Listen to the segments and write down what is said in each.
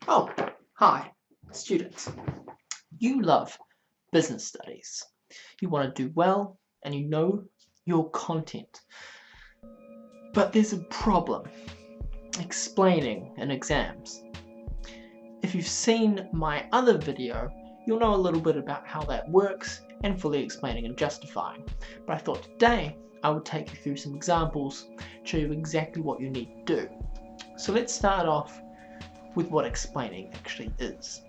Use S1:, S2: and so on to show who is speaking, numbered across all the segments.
S1: Oh, hi, students. You love business studies. You want to do well and you know your content. But there's a problem explaining in exams. If you've seen my other video, you'll know a little bit about how that works and fully explaining and justifying. But I thought today I would take you through some examples, show you exactly what you need to do. So let's start off with what explaining actually is.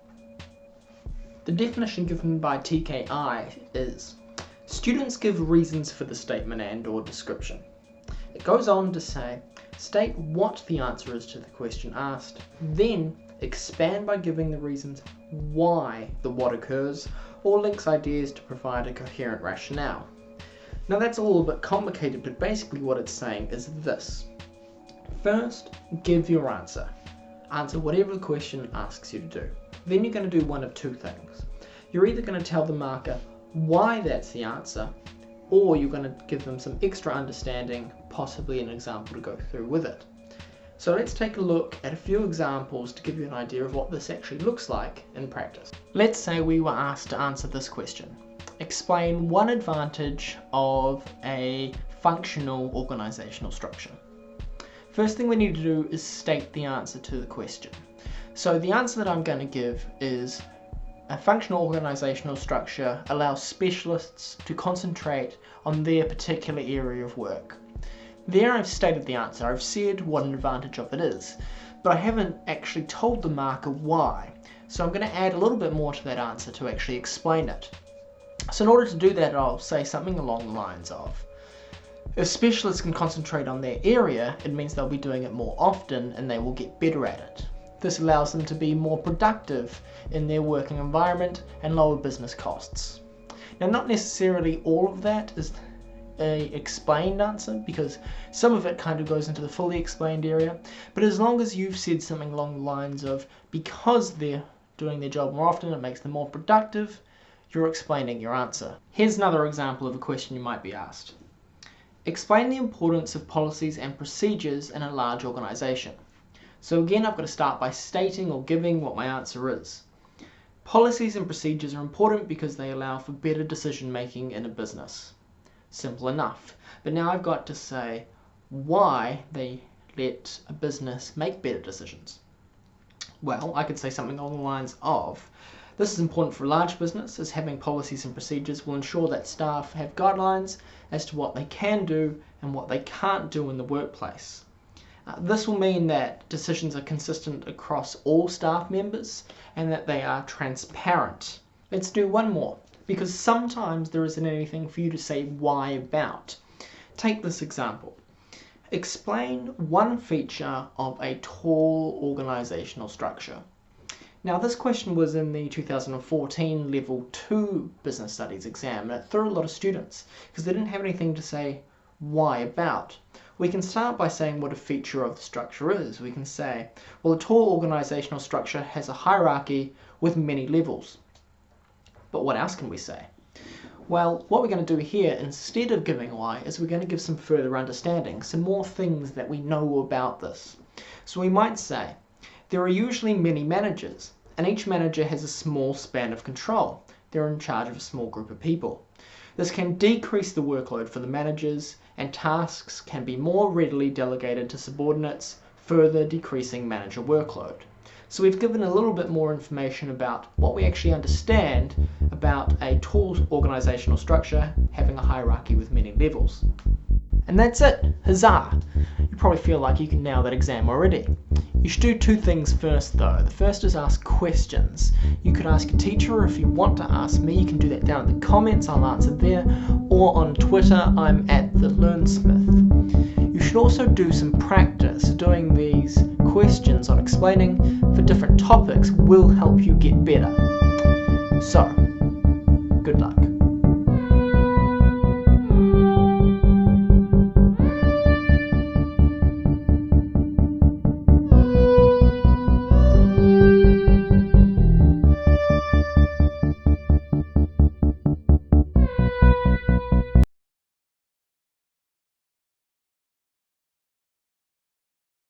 S1: The definition given by TKI is, students give reasons for the statement and/or description. It goes on to say, state what the answer is to the question asked, then expand by giving the reasons why the what occurs, or links ideas to provide a coherent rationale. Now that's a little bit complicated, but basically what it's saying is this. First, give your answer. Answer whatever the question asks you to do. Then you're going to do one of two things. You're either going to tell the marker why that's the answer, or you're going to give them some extra understanding, possibly an example to go through with it. So let's take a look at a few examples to give you an idea of what this actually looks like in practice. Let's say we were asked to answer this question. Explain one advantage of a functional organizational structure. First thing we need to do is state the answer to the question. So the answer that I'm going to give is a functional organizational structure allows specialists to concentrate on their particular area of work. There I've stated the answer, I've said what an advantage of it is, but I haven't actually told the marker why. So I'm going to add a little bit more to that answer to actually explain it. So in order to do that, I'll say something along the lines of, if specialists can concentrate on their area, it means they'll be doing it more often and they will get better at it. This allows them to be more productive in their working environment and lower business costs. Now, not necessarily all of that is a explained answer, because some of it kind of goes into the fully explained area, but as long as you've said something along the lines of, because they're doing their job more often, it makes them more productive, you're explaining your answer. Here's another example of a question you might be asked. Explain the importance of policies and procedures in a large organization. So again, I've got to start by stating or giving what my answer is. Policies and procedures are important because they allow for better decision making in a business. Simple enough. But now I've got to say why they let a business make better decisions. Well, I could say something along the lines of, this is important for a large business, as having policies and procedures will ensure that staff have guidelines as to what they can do and what they can't do in the workplace. This will mean that decisions are consistent across all staff members and that they are transparent. Let's do one more, because sometimes there isn't anything for you to say why about. Take this example. Explain one feature of a tall organizational structure. Now this question was in the 2014 Level 2 Business Studies exam, and it threw a lot of students because they didn't have anything to say why about. We can start by saying what a feature of the structure is. We can say, well, a tall organizational structure has a hierarchy with many levels. But what else can we say? Well, what we're going to do here, instead of giving why, is we're going to give some further understanding, some more things that we know about this. So we might say, there are usually many managers, and each manager has a small span of control. They're in charge of a small group of people. This can decrease the workload for the managers, and tasks can be more readily delegated to subordinates, further decreasing manager workload. So we've given a little bit more information about what we actually understand about a tall organizational structure having a hierarchy with many levels. And that's it. Huzzah! You probably feel like you can nail that exam already. You should do two things first though. The first is ask questions. You could ask a teacher, or if you want to ask me, you can do that down in the comments, I'll answer there, or on Twitter, I'm @TheLearnsmith. You should also do some practice. Doing these questions on explaining for different topics will help you get better. So, good luck.